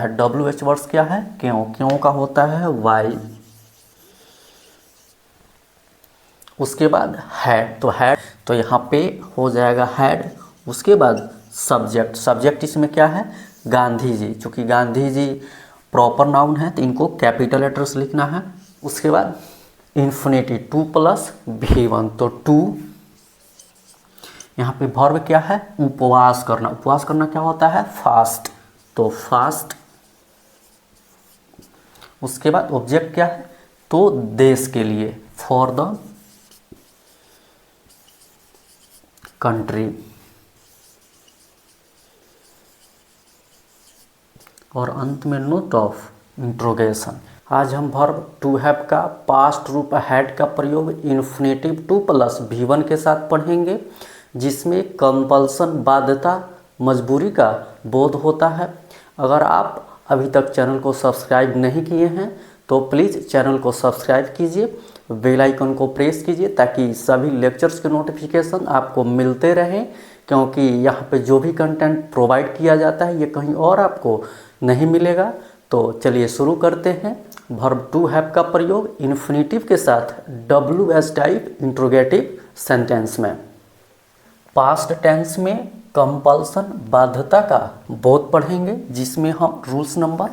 W H words क्या है? क्यों। क्यों का होता है वाई। उसके बाद हैड, तो यहाँ पे हो जाएगा हैड। उसके बाद सब्जेक्ट, सब्जेक्ट इसमें क्या है? गांधी जी। चूँकि गांधी जी प्रॉपर नाउन है तो इनको कैपिटल लेटर्स लिखना है। उसके बाद इन्फिनिटी 2 प्लस V1, तो 2। यहाँ पे वर्ब क्या है? उपवास करना। उपवास करना क्या होता है? फास्ट, तो फास्ट। उसके बाद ऑब्जेक्ट क्या है? तो देश के लिए, फॉर द कंट्री। और अंत में नोट ऑफ इंट्रोगेशन। आज हम वर्ब टू हैव का पास्ट रूप हैड का प्रयोग इन्फिनेटिव 2 प्लस V1 के साथ पढ़ेंगे, जिसमें कंपल्सन बाध्यता मजबूरी का बोध होता है। अगर आप अभी तक चैनल को सब्सक्राइब नहीं किए हैं तो प्लीज़ चैनल को सब्सक्राइब कीजिए, बेल आइकन को प्रेस कीजिए ताकि सभी लेक्चर्स के नोटिफिकेशन आपको मिलते रहें, क्योंकि यहाँ पे जो भी कंटेंट प्रोवाइड किया जाता है ये कहीं और आपको नहीं मिलेगा। तो चलिए शुरू करते हैं। वर्ब टू हैव का प्रयोग इन्फिनिटिव के साथ WH टाइप इंट्रोगेटिव सेंटेंस में। पास्ट टेंस में कंपल्सन बाध्यता का बोध पढ़ेंगे, जिसमें हम रूल्स नंबर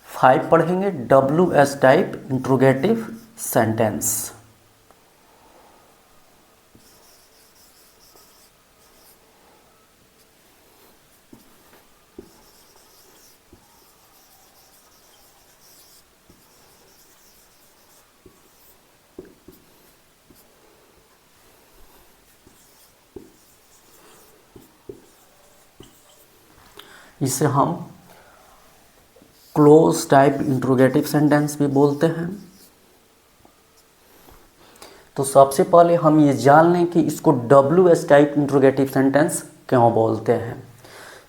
5 पढ़ेंगे, WH टाइप इंट्रोगेटिव सेंटेंस। इसे हम क्लोज टाइप इंट्रोगेटिव सेंटेंस भी बोलते हैं। तो सबसे पहले हम ये जान लें कि इसको WH टाइप इंट्रोगेटिव सेंटेंस क्यों बोलते हैं।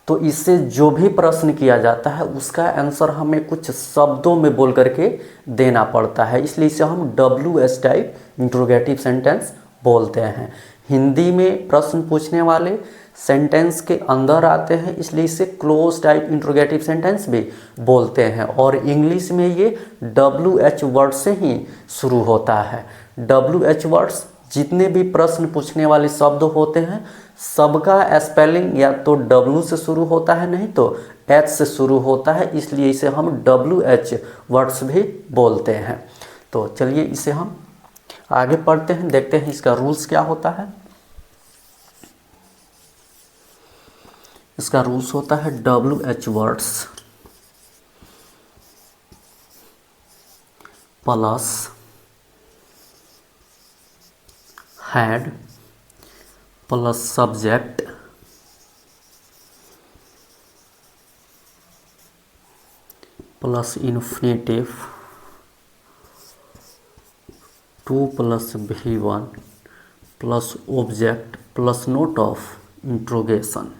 तो इससे जो भी प्रश्न किया जाता है उसका आंसर हमें कुछ शब्दों में बोल करके देना पड़ता है, इसलिए इसे हम WH टाइप इंट्रोगेटिव सेंटेंस बोलते हैं। हिंदी में प्रश्न पूछने वाले सेंटेंस के अंदर आते हैं, इसलिए इसे क्लोज टाइप इंट्रोगेटिव सेंटेंस भी बोलते हैं। और इंग्लिश में ये WH वर्ड से ही शुरू होता है। WH वर्ड्स जितने भी प्रश्न पूछने वाले शब्द होते हैं सबका स्पेलिंग या तो W से शुरू होता है, नहीं तो H से शुरू होता है, इसलिए इसे हम WH वर्ड्स भी बोलते हैं। तो चलिए इसे हम आगे पढ़ते हैं, देखते हैं इसका रूल्स क्या होता है। इसका रूल्स होता है WH words plus had plus subject plus infinitive 2 plus V1 plus object plus note of interrogation.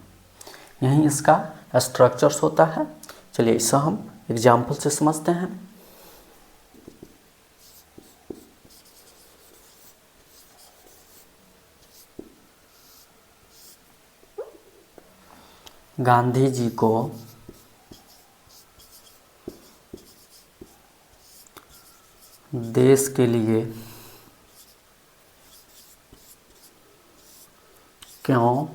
यही इसका स्ट्रक्चर्स होता है। चलिए इसे हम एग्जाम्पल से समझते हैं। गांधी जी को देश के लिए क्यों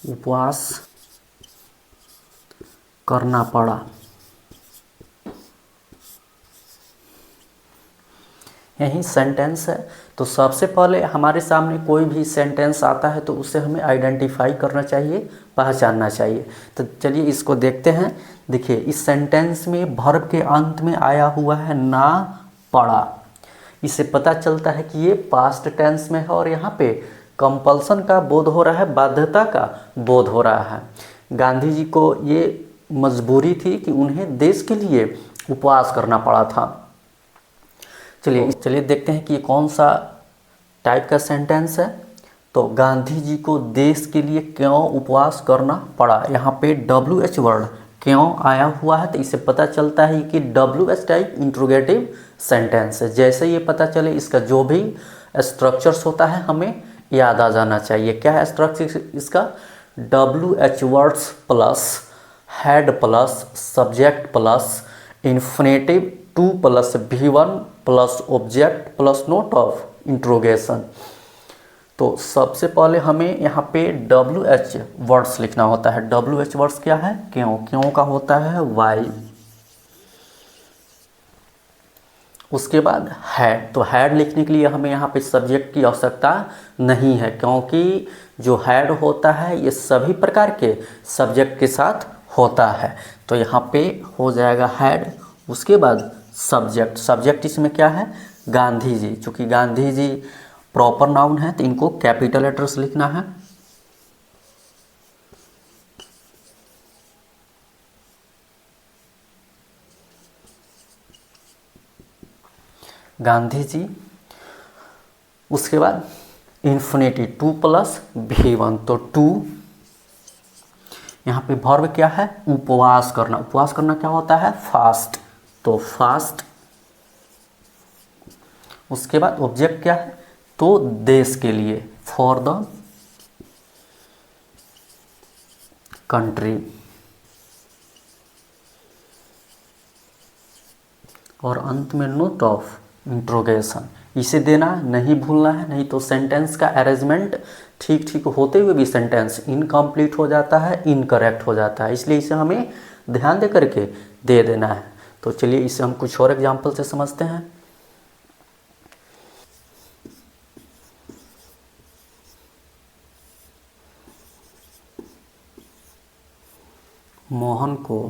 उपवास करना पड़ा। यही सेंटेंस है। तो सबसे पहले हमारे सामने कोई भी सेंटेंस आता है तो उसे हमें आइडेंटिफाई करना चाहिए, पहचानना चाहिए। तो चलिए इसको देखते हैं। देखिए इस सेंटेंस में वर्ब के अंत में आया हुआ है ना पड़ा। इससे पता चलता है कि ये पास्ट टेंस में है और यहाँ पे कंपल्सन का बोध हो रहा है, बाध्यता का बोध हो रहा है। गांधी जी को ये मजबूरी थी कि उन्हें देश के लिए उपवास करना पड़ा था। चलिए देखते हैं कि ये कौन सा टाइप का सेंटेंस है। तो गांधी जी को देश के लिए क्यों उपवास करना पड़ा। यहाँ पे WH वर्ड क्यों आया हुआ है, तो इससे पता चलता है कि WH टाइप इंट्रोगेटिव सेंटेंस है। जैसे ये पता चले इसका जो भी स्ट्रक्चर्स होता है हमें याद आ जाना चाहिए। क्या है स्ट्रक्चर इसका? WH words plus head plus subject plus infinitive two plus V1 plus object plus note of interrogation. तो सबसे पहले हमें यहाँ पे WH वर्ड्स लिखना होता है। WH वर्ड्स क्या है? क्यों। क्यों का होता है वाई। उसके बाद हैड, तो हैड लिखने के लिए हमें यहाँ पे सब्जेक्ट की आवश्यकता नहीं है, क्योंकि जो हैड होता है ये सभी प्रकार के सब्जेक्ट के साथ होता है। तो यहाँ पे हो जाएगा हैड। उसके बाद सब्जेक्ट, सब्जेक्ट इसमें क्या है? गांधी जी। चूँकि गांधी जी प्रॉपर नाउन है तो इनको कैपिटल लेटर्स लिखना है। गांधी जी। उसके बाद इन्फिनिटी 2 प्लस V1, तो 2। यहाँ पे वर्ब क्या है? उपवास करना। उपवास करना क्या होता है? फास्ट, तो फास्ट। उसके बाद ऑब्जेक्ट क्या है? तो देश के लिए, फॉर द कंट्री। और अंत में नोट ऑफ इंट्रोगेशन, इसे देना नहीं भूलना है, नहीं तो सेंटेंस का अरेंजमेंट ठीक ठीक होते हुए भी सेंटेंस इनकम्प्लीट हो जाता है, इनकरेक्ट हो जाता है। इसलिए इसे हमें ध्यान दे करके दे देना है। तो चलिए इसे हम कुछ और एग्जाम्पल से समझते हैं। मोहन को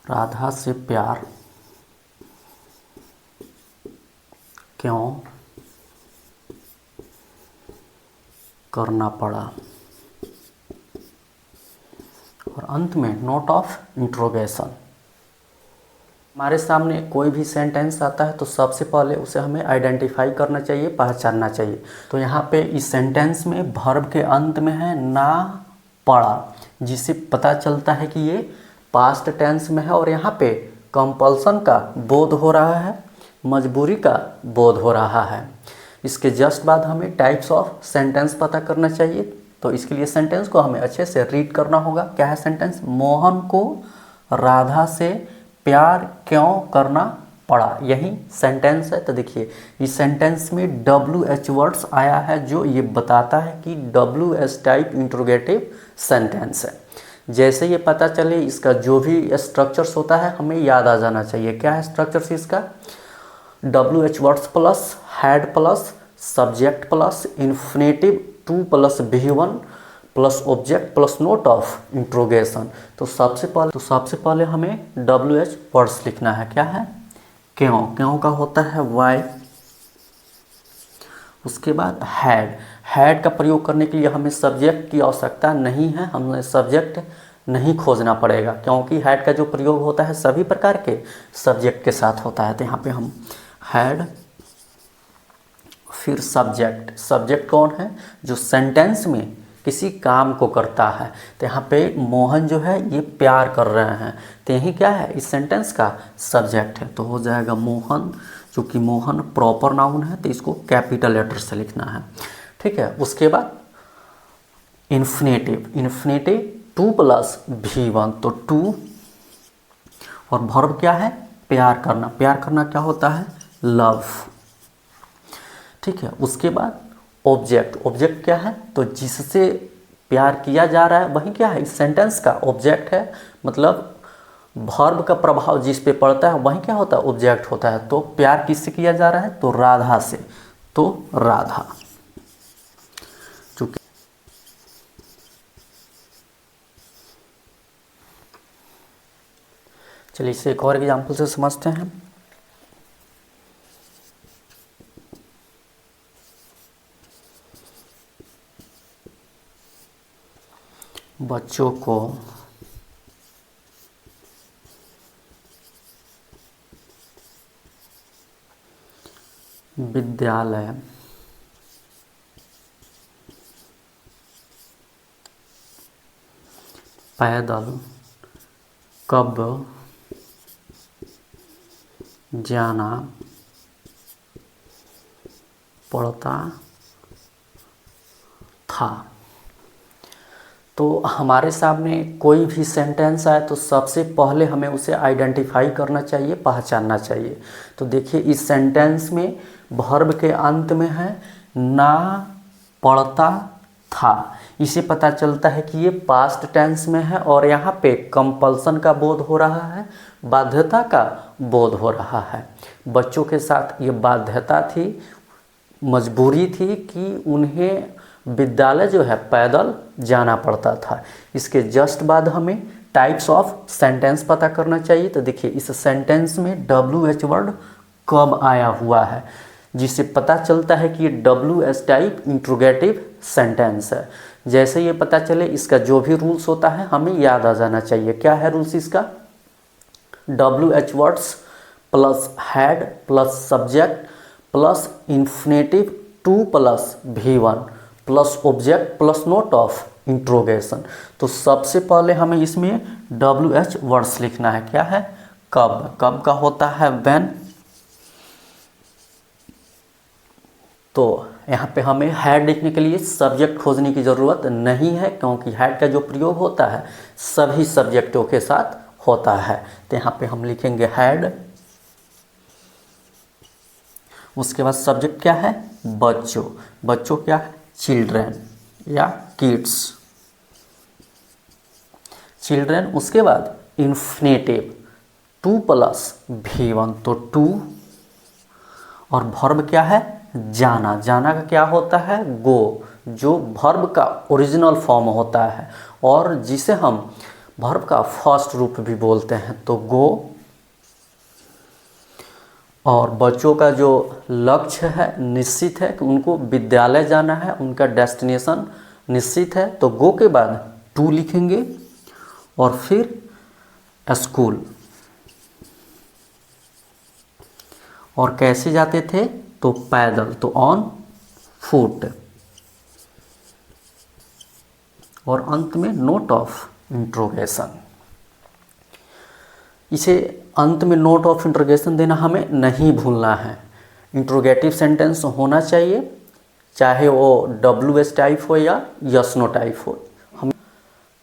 राधा से प्यार क्यों करना पड़ा। और अंत में नोट ऑफ इंट्रोगेशन। हमारे सामने कोई भी सेंटेंस आता है तो सबसे पहले उसे हमें आइडेंटिफाई करना चाहिए, पहचानना चाहिए। तो यहाँ पे इस सेंटेंस में वर्ब के अंत में है ना पड़ा, जिससे पता चलता है कि ये पास्ट टेंस में है और यहाँ पे कंपल्सन का बोध हो रहा है, मजबूरी का बोध हो रहा है। इसके जस्ट बाद हमें टाइप्स ऑफ सेंटेंस पता करना चाहिए। तो इसके लिए सेंटेंस को हमें अच्छे से रीड करना होगा। क्या है सेंटेंस? मोहन को राधा से प्यार क्यों करना पड़ा, यही सेंटेंस है। तो देखिए इस सेंटेंस में WH वर्ड्स आया है, जो ये बताता है कि WH टाइप इंट्रोगेटिव सेंटेंस है। जैसे ये पता चले, इसका जो भी स्ट्रक्चर्स होता है हमें याद आ जाना चाहिए। क्या है स्ट्रक्चर्स इसका? WH words plus had plus subject plus infinitive 2 plus V1 plus object plus note of interrogation. तो सबसे पहले हमें WH वर्ड्स लिखना है। क्या है? क्यों। क्यों का होता है वाई। उसके बाद हैड, हैड का प्रयोग करने के लिए हमें सब्जेक्ट की आवश्यकता नहीं है, हमें सब्जेक्ट नहीं खोजना पड़ेगा, क्योंकि हैड का जो प्रयोग होता है सभी प्रकार के सब्जेक्ट के साथ होता है। तो यहाँ पे हम हैड, फिर सब्जेक्ट। सब्जेक्ट कौन है? जो सेंटेंस में किसी काम को करता है। तो यहाँ पे मोहन जो है ये प्यार कर रहे हैं, तो यही क्या है? इस सेंटेंस का सब्जेक्ट है। तो हो जाएगा मोहन। चूँकि मोहन प्रॉपर नाउन है तो इसको कैपिटल लेटर से लिखना है। ठीक है। उसके बाद इन्फिनेटिव, इन्फिनेटिव 2 प्लस V1, तो 2। और वर्ब क्या है? प्यार करना। प्यार करना क्या होता है? लव। ठीक है। उसके बाद ऑब्जेक्ट, ऑब्जेक्ट क्या है? तो जिससे प्यार किया जा रहा है वही क्या है? इस सेंटेंस का ऑब्जेक्ट है। मतलब वर्ब का प्रभाव जिस पे पड़ता है वही क्या होता है? ऑब्जेक्ट होता है। तो प्यार किससे किया जा रहा है? तो राधा से, तो राधा। चूंकि चलिए इसे एक और एग्जाम्पल से समझते हैं। बच्चों को विद्यालय पैदल कब जाना पड़ता था। तो हमारे सामने कोई भी सेंटेंस आए तो सबसे पहले हमें उसे आइडेंटिफाई करना चाहिए, पहचानना चाहिए। तो देखिए इस सेंटेंस में वर्ब के अंत में है ना पड़ता था, इसे पता चलता है कि ये पास्ट टेंस में है और यहाँ पे कंपल्सन का बोध हो रहा है, बाध्यता का बोध हो रहा है। बच्चों के साथ ये बाध्यता थी, मजबूरी थी कि उन्हें विद्यालय जो है पैदल जाना पड़ता था। इसके जस्ट बाद हमें टाइप्स ऑफ सेंटेंस पता करना चाहिए। तो देखिए इस सेंटेंस में WH वर्ड कब आया हुआ है, जिससे पता चलता है कि ये WH टाइप इंट्रोगेटिव सेंटेंस है। जैसे ये पता चले इसका जो भी रूल्स होता है हमें याद आ जाना चाहिए। क्या है रूल्स इसका? WH words plus had plus subject plus infinitive 2 plus V1 plus object plus note of interrogation. तो सबसे पहले हमें इसमें WH वर्ड्स लिखना है। क्या है? कब। कब का होता है व्हेन। तो यहाँ पे हमें हैड लिखने के लिए सब्जेक्ट खोजने की ज़रूरत नहीं है, क्योंकि हैड का जो प्रयोग होता है सभी सब्जेक्टों के साथ होता है। तो यहाँ पे हम लिखेंगे हैड, उसके बाद सब्जेक्ट क्या है? बच्चों। बच्चों क्या है? चिल्ड्रेन या किड्स, चिल्ड्रेन। उसके बाद इन्फिनेटिव 2 प्लस V1, तो 2। और वर्ब क्या है? जाना। जाना का क्या होता है? गो, जो वर्ब का ओरिजिनल फॉर्म होता है और जिसे हम वर्ब का फर्स्ट रूप भी बोलते हैं। तो गो। और बच्चों का जो लक्ष्य है निश्चित है कि उनको विद्यालय जाना है, उनका डेस्टिनेशन निश्चित है। तो गो के बाद 2 लिखेंगे और फिर स्कूल। और कैसे जाते थे? तो पैदल, तो ऑन फुट। और अंत में नोट ऑफ इंट्रोगेशन। इसे अंत में नोट ऑफ इंट्रोगेशन देना हमें नहीं भूलना है। इंट्रोगेटिव सेंटेंस होना चाहिए, चाहे वो WH टाइप हो या यस नो टाइप हो, हमें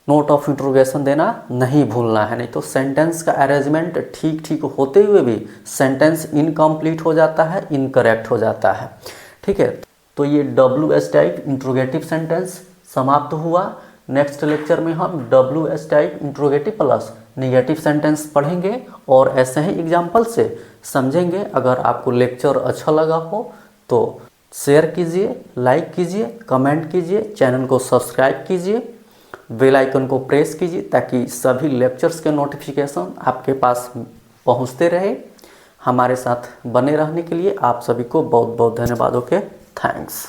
नोट ऑफ इंट्रोगेशन देना नहीं भूलना है। नहीं तो सेंटेंस का अरेंजमेंट ठीक ठीक होते हुए भी सेंटेंस इनकम्प्लीट हो जाता है, इनकरेक्ट हो जाता है। ठीक है, तो ये WH टाइप इंट्रोगेटिव सेंटेंस समाप्त हुआ। नेक्स्ट लेक्चर में हम WH type interrogative plus negative sentence पढ़ेंगे और ऐसे ही एग्जाम्पल से समझेंगे। अगर आपको लेक्चर अच्छा लगा हो तो शेयर कीजिए, लाइक कीजिए, कमेंट कीजिए, चैनल को सब्सक्राइब कीजिए, बेल आइकन को प्रेस कीजिए ताकि सभी लेक्चर्स के नोटिफिकेशन आपके पास पहुंचते रहे। हमारे साथ बने रहने के लिए आप सभी को बहुत बहुत धन्यवाद। Okay, thanks.